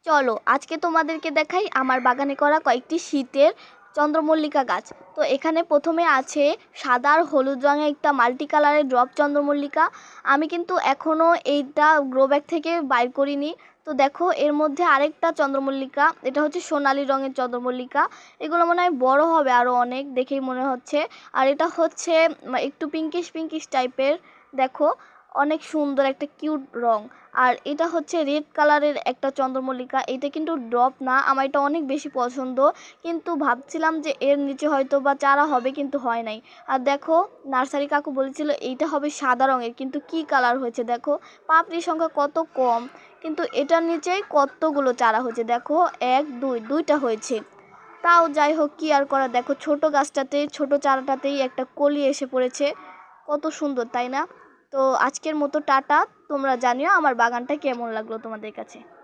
চলো আজকে তোমাদেরকে দেখাই আমার বাগানে করা কয়েকটি শীতের চন্দ্রমল্লিকা গাছ। তো এখানে প্রথমে আছে সাদা আর হলুদ রঙের একটা মাল্টি কালারের ড্রপ চন্দ্রমল্লিকা। আমি কিন্তু এখনও এইটা গ্রো ব্যাগ থেকে বাইর করিনি। তো দেখো এর মধ্যে আরেকটা চন্দ্রমল্লিকা, এটা হচ্ছে সোনালী রঙের চন্দ্রমল্লিকা। এগুলো মনে হয় বড় হবে আরও অনেক, দেখেই মনে হচ্ছে। আর এটা হচ্ছে একটু পিঙ্কিশ পিঙ্কিশ টাইপের। দেখো অনেক সুন্দর একটা কিউট রং। আর এটা হচ্ছে রেড কালারের একটা চন্দ্রমল্লিকা। এটা কিন্তু ড্রপ না, আমার এটা অনেক বেশি পছন্দ। কিন্তু ভাবছিলাম যে এর নিচে হয়তো বা চারা হবে, কিন্তু হয় নাই। আর দেখো নার্সারি কাকু বলেছিল এইটা হবে সাদা রঙের, কিন্তু কি কালার হয়েছে দেখো, পাপড়ির সংখ্যা কত কম। কিন্তু এটার নিচেই কতগুলো চারা হয়েছে দেখো, এক দুই দুইটা হয়েছে। তাও যাই হোক, কি আর করা, দেখো ছোট গাছটাতেই ছোট চারাটাতেই একটা কলি এসে পড়েছে। কত সুন্দর তাই না? তো আজকের মতো টাটা। তোমরা জানিও আমার বাগানটা কেমন লাগলো তোমাদের কাছে।